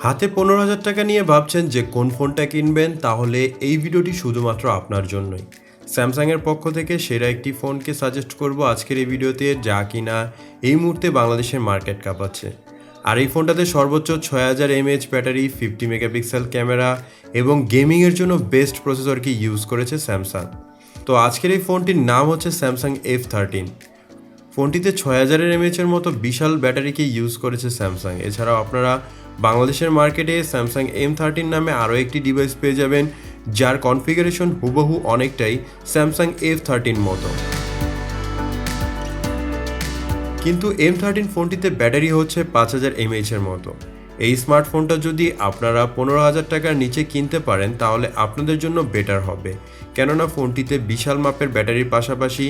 হাতে 15,000 টাকা নিয়ে ভাবছেন যে কোন ফোনটা কিনবেন, তাহলে এই ভিডিওটি শুধুমাত্র আপনার জন্যই। স্যামসাংয়ের পক্ষ থেকে সেরা একটি ফোনকে সাজেস্ট করব আজকের এই ভিডিওতে, যা কিনা এই মুহূর্তে বাংলাদেশের মার্কেট কাঁপাচ্ছে। আর এই ফোনটাতে সর্বোচ্চ 6000 mAh ব্যাটারি, 50 মেগাপিক্সেল ক্যামেরা এবং গেমিংয়ের জন্য বেস্ট প্রসেসরকে ইউজ করেছে স্যামসাং। তো আজকের এই ফোনটির নাম হচ্ছে স্যামসাং F13। ফোনটিতে 6000 mAh মতো বিশাল ব্যাটারিকে ইউজ করেছে স্যামসাং। এছাড়াও আপনারা বাংলাদেশের মার্কেটে স্যামসাং M13 নামে আরও একটি ডিভাইস পেয়ে যাবেন, যার কনফিগারেশন হুবহু অনেকটাই স্যামসাং F13 মতো। কিন্তু M13 ফোনটিতে ব্যাটারি হচ্ছে 5000 mAh এর মতো। এই স্মার্টফোনটা যদি আপনারা 15,000 টাকার নিচে কিনতে পারেন তাহলে আপনাদের জন্য বেটার হবে, কেননা ফোনটিতে বিশাল মাপের ব্যাটারির পাশাপাশি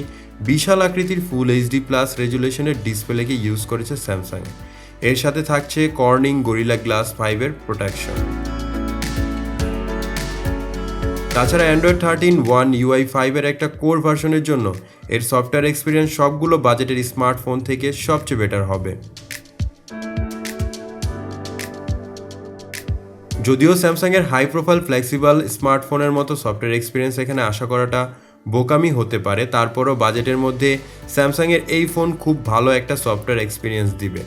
বিশাল আকৃতির ফুল HD+ রেজুলেশনের ডিসপ্লেকে ইউজ করেছে স্যামসাং। এর সাথে থাকছে কর্নিং গরিলা গ্লাস 5 প্রোটেকশন। তাছাড়া অ্যান্ড্রয়েড 13 One UI 5 একটা কোর ভার্সনের জন্য এর সফটওয়্যার এক্সপিরিয়েন্স সবগুলো বাজেটের স্মার্টফোন থেকে সবচেয়ে বেটার হবে। যদিও স্যামসাংয়ের হাই প্রোফাইল ফ্লেক্সিবল স্মার্টফোনের মতো সফটওয়্যার এক্সপিরিয়েন্স এখানে আশা করাটা বোকামি হতে পারে, তারপরও বাজেটের মধ্যে স্যামসাংয়ের এই ফোন খুব ভালো একটা সফটওয়্যার এক্সপিরিয়েন্স দিবে।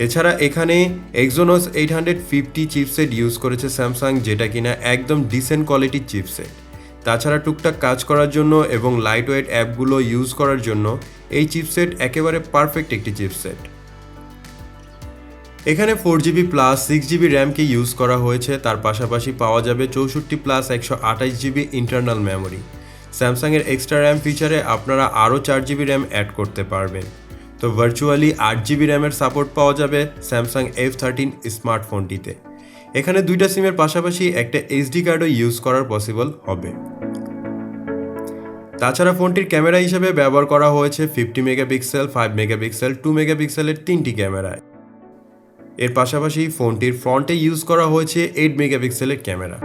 এছাড়া এখানে Exynos 850 চিপসেট ইউজ করেছে স্যামসাং, যেটা কিনা একদম ডিসেন্ট কোয়ালিটির চিপসেট। তাছাড়া টুকটাক কাজ করার জন্য এবং লাইট ওয়েট অ্যাপগুলো ইউজ করার জন্য এই চিপসেট একেবারে পারফেক্ট একটি চিপসেট। এখানে 4GB প্লাস 6GB র্যামকে ইউজ করা হয়েছে, তার পাশাপাশি পাওয়া যাবে 64 প্লাস 128GB ইন্টারনাল মেমোরি। স্যামসাংয়ের এক্সট্রা র্যাম ফিচারে আপনারা আরও 4GB র্যাম অ্যাড করতে পারবেন। তো ভার্চুয়ালি 8GB র্যামের সাপোর্ট পাওয়া যাবে স্যামসাং F13 স্মার্টফোনটিতে। এখানে দুইটা সিমের পাশাপাশি একটা SD কার্ডও ইউজ করার পসিবল হবে। তাছাড়া ফোনটির ক্যামেরা হিসেবে ব্যবহার করা হয়েছে 50 মেগাপিক্সেল, 5 মেগাপিক্সেল, 2 মেগাপিক্সেলের 3টি ক্যামেরা। এর পাশাপাশি ফোনটির ফ্রন্টে ইউজ করা হয়েছে 8 মেগাপিক্সেলের ক্যামেরা।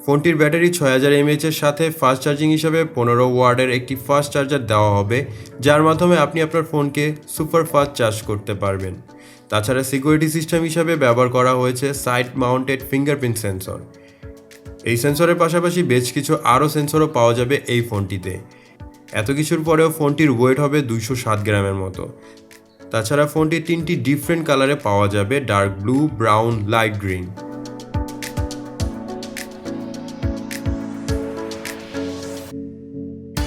ফোনটির ব্যাটারি 6000 mAh এর সাথে ফাস্ট চার্জিং হিসাবে 15 ওয়াটের একটি ফাস্ট চার্জার দেওয়া হবে, যার মাধ্যমে আপনি আপনার ফোনকে সুপার ফাস্ট চার্জ করতে পারবেন। তাছাড়া সিকিউরিটি সিস্টেম হিসাবে ব্যবহার করা হয়েছে সাইড মাউন্টেড ফিঙ্গারপ্রিন্ট সেন্সর। এই সেন্সরের পাশাপাশি বেশ কিছু আরও সেন্সরও পাওয়া যাবে এই ফোনটিতে। এত কিছুর পরেও ফোনটির ওয়েট হবে 207 গ্রামের মতো। তাছাড়া ফোনটি 3টি ডিফারেন্ট কালারে পাওয়া যাবে, dark blue, brown, light green.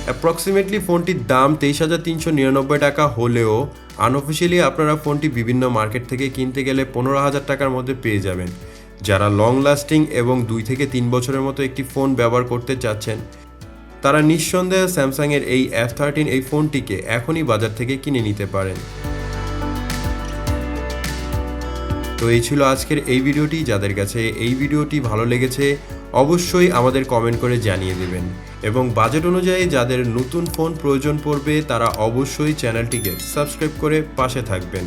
Approximately ফোনটির দাম 23,399 টাকা হলেও আনঅফিসিয়ালি আপনারা ফোনটি বিভিন্ন মার্কেট থেকে কিনতে গেলে 15,000 টাকার মধ্যে পেয়ে যাবেন। যারা লং লাস্টিং এবং 2 থেকে 3 বছরের মতো একটি ফোন ব্যবহার করতে চাচ্ছেন, তারা নিঃসন্দেহে স্যামসাংয়ের এই F13 এই ফোনটিকে এখনই বাজার থেকে কিনে নিতে পারেন। তো এই ছিল আজকের এই ভিডিওটি। যাদের কাছে এই ভিডিওটি ভালো লেগেছে অবশ্যই আমাদের কমেন্ট করে জানিয়ে দেবেন, এবং বাজেট অনুযায়ী যাদের নতুন ফোন প্রয়োজন পড়বে তারা অবশ্যই চ্যানেলটিকে সাবস্ক্রাইব করে পাশে থাকবেন।